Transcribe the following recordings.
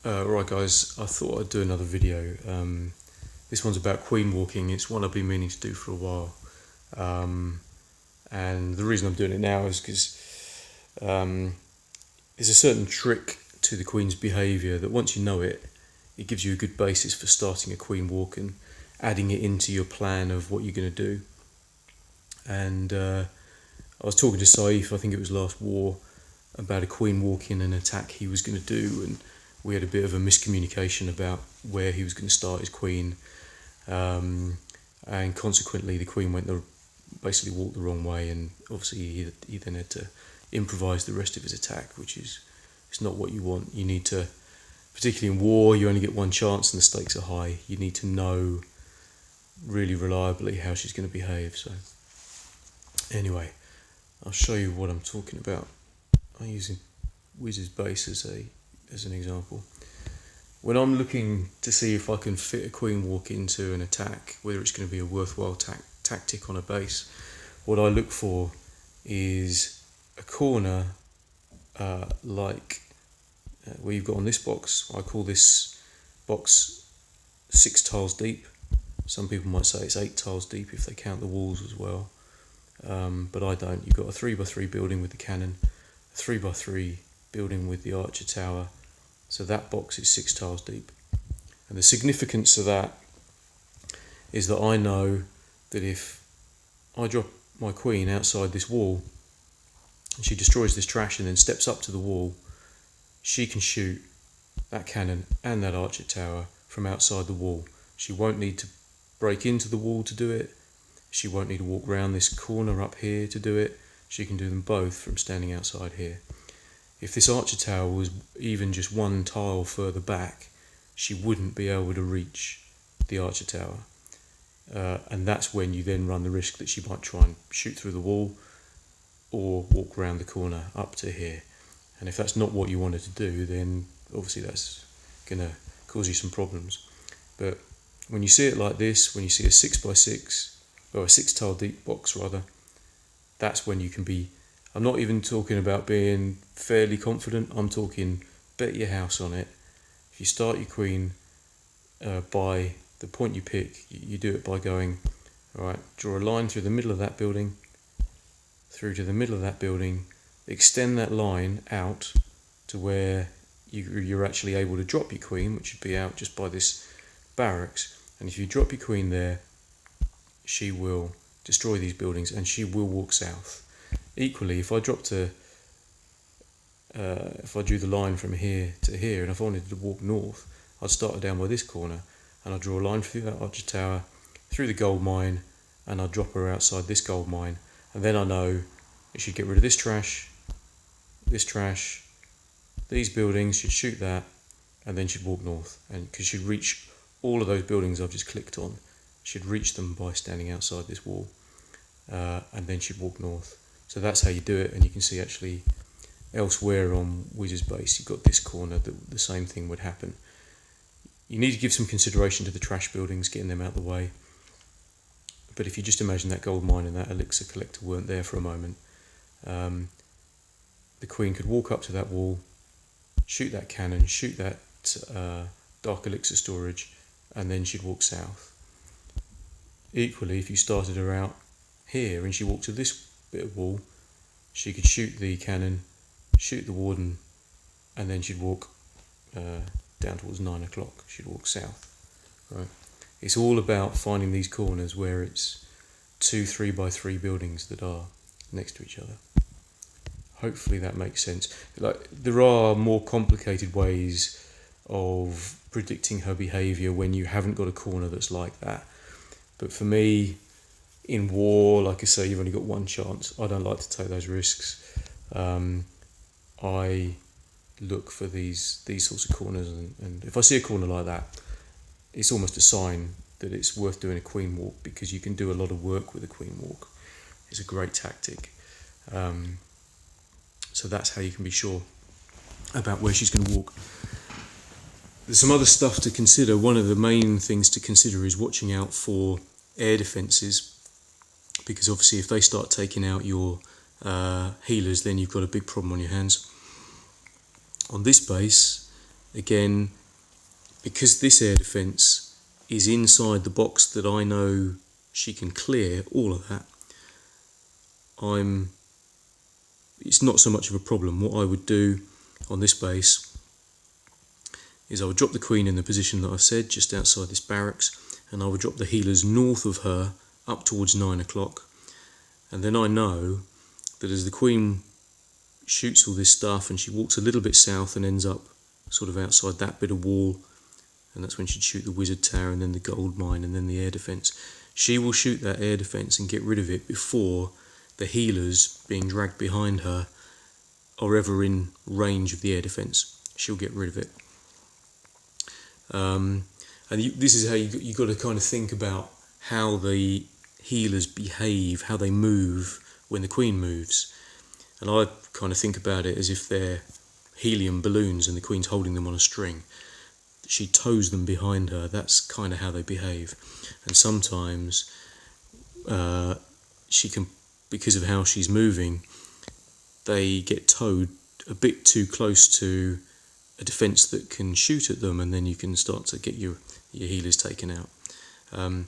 Right guys, I thought I'd do another video. This one's about queen walking. It's one I've been meaning to do for a while. And the reason I'm doing it now is because there's a certain trick to the queen's behaviour that once you know it, it gives you a good basis for starting a queen walk and adding it into your plan of what you're going to do. And I was talking to Saif, I think it was last war, about a queen walking an attack he was going to do, and we had a bit of a miscommunication about where he was going to start his queen, and consequently the queen basically walked the wrong way, and obviously he then had to improvise the rest of his attack, which is it's not what you want. You need to, particularly in war, you only get one chance and the stakes are high. You need to know really reliably how she's going to behave. So anyway, I'll show you what I'm talking about. I'm using Wiz's base as an example. When I'm looking to see if I can fit a queen walk into an attack, whether it's going to be a worthwhile tactic on a base, what I look for is a corner where you've got on this box. I call this box 6 tiles deep. Some people might say it's 8 tiles deep if they count the walls as well, but I don't. You've got a 3x3 building with the cannon, a 3x3 building with the archer tower, so that box is 6 tiles deep. And the significance of that is that I know that if I drop my queen outside this wall and she destroys this trash and then steps up to the wall, she can shoot that cannon and that archer tower from outside the wall. She won't need to break into the wall to do it. She won't need to walk round this corner up here to do it. She can do them both from standing outside here. If this archer tower was even just one tile further back, she wouldn't be able to reach the archer tower. And that's when you then run the risk that she might try and shoot through the wall or walk around the corner up to here. And if that's not what you wanted to do, then obviously that's going to cause you some problems. But when you see it like this, when you see a 6x6, or a 6 tile deep box rather, that's when you can be, I'm not even talking about being fairly confident, I'm talking bet your house on it. If you start your queen by the point you pick, you do it by going, alright, draw a line through the middle of that building, through to the middle of that building, extend that line out to where you're actually able to drop your queen, which would be out just by this barracks. And if you drop your queen there, she will destroy these buildings and she will walk south. Equally, if I drew the line from here to here, and if I wanted to walk north, I'd start her down by this corner, and I'd draw a line through that archer tower, through the gold mine, and I'd drop her outside this gold mine, and then I know that she'd get rid of this trash, these buildings, she'd shoot that, and then she'd walk north, and because she'd reach all of those buildings I've just clicked on, she'd reach them by standing outside this wall, and then she'd walk north. So that's how you do it, and you can see actually elsewhere on Wiz's base you've got this corner that the same thing would happen. You need to give some consideration to the trash buildings, getting them out of the way, but if you just imagine that gold mine and that elixir collector weren't there for a moment, the queen could walk up to that wall, shoot that cannon, shoot that dark elixir storage, and then she'd walk south. Equally, if you started her out here and she walked to this bit of wall, she could shoot the cannon, shoot the warden, and then she'd walk down towards 9 o'clock. She'd walk south. Right? It's all about finding these corners where it's 2 3x3 buildings that are next to each other. Hopefully that makes sense. There are more complicated ways of predicting her behaviour when you haven't got a corner that's like that. But for me, in war, like I say, you've only got one chance. I don't like to take those risks. I look for these sorts of corners, and if I see a corner like that, it's almost a sign that it's worth doing a queen walk, because you can do a lot of work with a queen walk. It's a great tactic. So that's how you can be sure about where she's going to walk. There's some other stuff to consider. One of the main things to consider is watching out for air defences, because obviously if they start taking out your healers, then you've got a big problem on your hands. On this base, again, because this air defence is inside the box that I know she can clear, all of that, it's not so much of a problem. What I would do on this base is I would drop the queen in the position that I said, just outside this barracks, and I would drop the healers north of her up towards 9 o'clock. And then I know that as the queen shoots all this stuff and she walks a little bit south and ends up sort of outside that bit of wall, and that's when she'd shoot the wizard tower and then the gold mine and then the air defence. She will shoot that air defence and get rid of it before the healers being dragged behind her are ever in range of the air defence. She'll get rid of it. This is how you got to kind of think about how the healers behave, how they move when the queen moves. And I kind of think about it as if they're helium balloons and the queen's holding them on a string. She tows them behind her. That's kind of how they behave. And sometimes she can, because of how she's moving, they get towed a bit too close to a defence that can shoot at them, and then you can start to get your healers taken out. I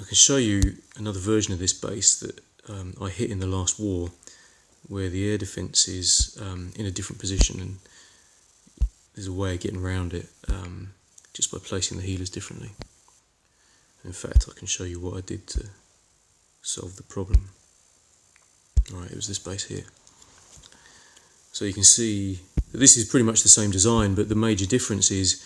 can show you another version of this base that I hit in the last war, where the air defence is in a different position, and there's a way of getting around it just by placing the healers differently. In fact, I can show you what I did to solve the problem. Right, it was this base here. So you can see that this is pretty much the same design, but the major difference is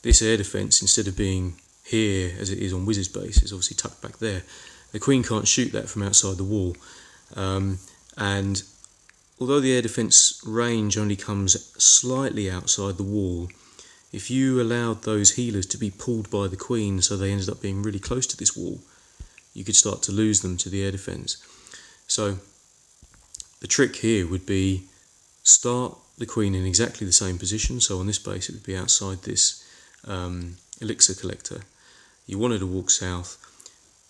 this air defence, instead of being here as it is on Wizard's base, is obviously tucked back there. The queen can't shoot that from outside the wall, and although the air defence range only comes slightly outside the wall, if you allowed those healers to be pulled by the queen so they ended up being really close to this wall, you could start to lose them to the air defence. So the trick here would be start the queen in exactly the same position. So on this base it would be outside this elixir collector. You want her to walk south,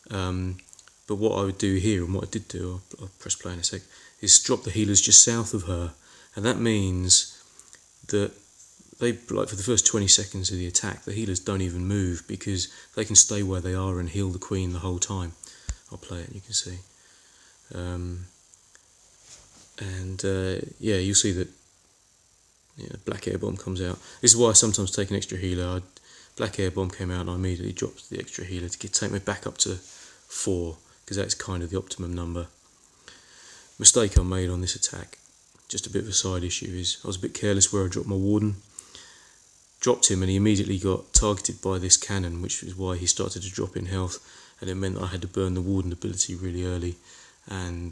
but what I would do here, and what I did do, I'll press play in a sec, is drop the healers just south of her, and that means that they, like for the first 20 seconds of the attack, the healers don't even move because they can stay where they are and heal the queen the whole time. I'll play it, you can see. Yeah, you'll see that black air bomb comes out. This is why I sometimes take an extra healer. Black air bomb came out and I immediately dropped the extra healer to take me back up to 4, because that's kind of the optimum number. Mistake I made on this attack, just a bit of a side issue, is I was a bit careless where I dropped my warden. Dropped him and he immediately got targeted by this cannon, which is why he started to drop in health, and it meant that I had to burn the warden ability really early, and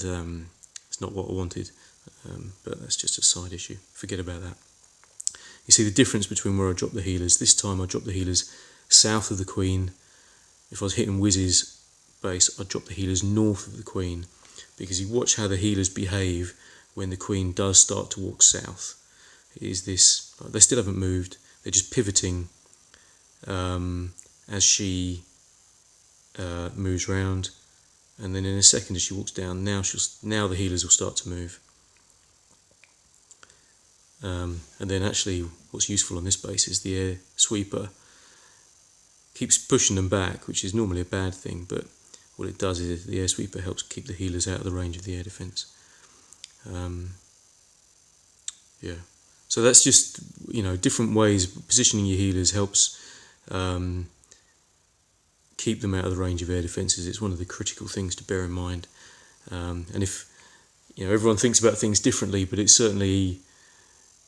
it's not what I wanted, but that's just a side issue. Forget about that. You see the difference between where I dropped the healers. This time I dropped the healers south of the queen. If I was hitting Wiz's base, I'd drop the healers north of the queen, because you watch how the healers behave when the queen does start to walk south. It is this, they still haven't moved, they're just pivoting as she moves round, and then in a second as she walks down, now the healers will start to move. And then actually what's useful on this base is the air sweeper keeps pushing them back, which is normally a bad thing, but what it does is the air sweeper helps keep the healers out of the range of the air defence. Yeah, so that's just, different ways. Positioning your healers helps keep them out of the range of air defences. It's one of the critical things to bear in mind. And if, everyone thinks about things differently, but it certainly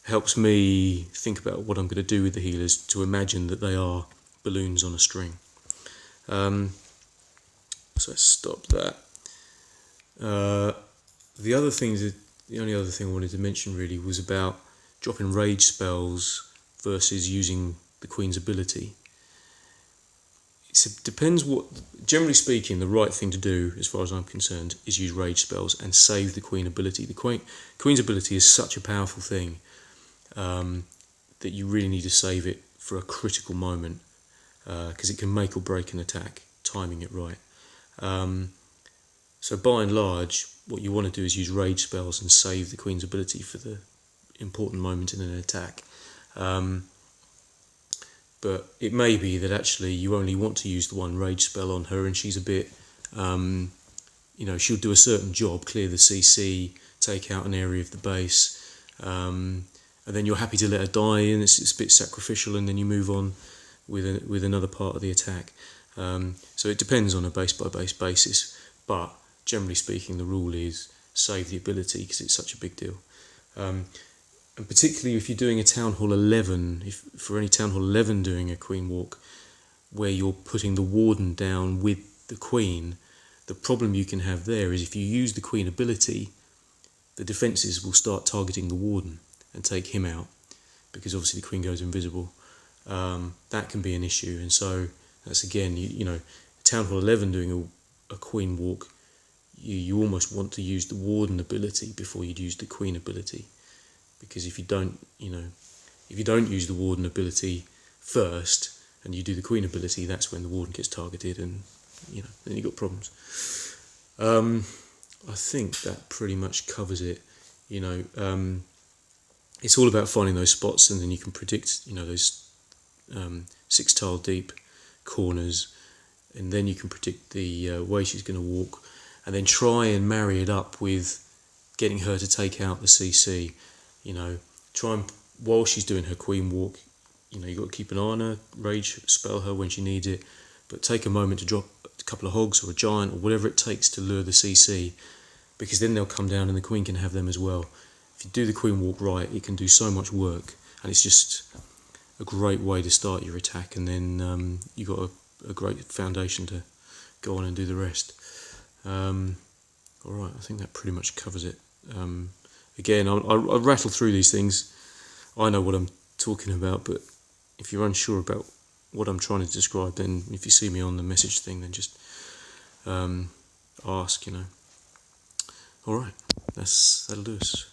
helps me think about what I'm going to do with the healers, to imagine that they are balloons on a string. So let's stop that. The only other thing I wanted to mention really was about dropping rage spells versus using the queen's ability. It depends generally speaking, the right thing to do, as far as I'm concerned, is use rage spells and save the queen ability. The queen's ability is such a powerful thing that you really need to save it for a critical moment, because it can make or break an attack, timing it right. So by and large, what you want to do is use rage spells and save the queen's ability for the important moment in an attack. But it may be that actually you only want to use the one rage spell on her, and she's a bit, she'll do a certain job, clear the CC, take out an area of the base, and then you're happy to let her die, and it's a bit sacrificial, and then you move on with another part of the attack. So it depends on a base-by-base basis, but generally speaking, the rule is save the ability because it's such a big deal. And particularly if you're doing a Town Hall 11, for any Town Hall 11 doing a Queen Walk, where you're putting the Warden down with the Queen, the problem you can have there is if you use the Queen ability, the defences will start targeting the Warden and take him out, because obviously the Queen goes invisible. That can be an issue, and so that's again, Town Hall 11 doing a Queen Walk, you almost want to use the Warden ability before you'd use the Queen ability, because if you don't use the Warden ability first and you do the Queen ability, that's when the Warden gets targeted, and then you've got problems. I think that pretty much covers it. It's all about finding those spots, and then you can predict those 6 tile deep corners, and then you can predict the way she's going to walk, and then try and marry it up with getting her to take out the CC. Try and, while she's doing her Queen Walk, you've got to keep an eye on her, rage spell her when she needs it, but take a moment to drop a couple of hogs or a giant or whatever it takes to lure the CC, because then they'll come down and the Queen can have them as well. If you do the Queen Walk right, it can do so much work, and it's just a great way to start your attack, and then you've got a great foundation to go on and do the rest. Alright, I think that pretty much covers it. Again, I'll rattle through these things. I know what I'm talking about, but if you're unsure about what I'm trying to describe, then if you see me on the message thing, then just ask, Alright, that'll do us.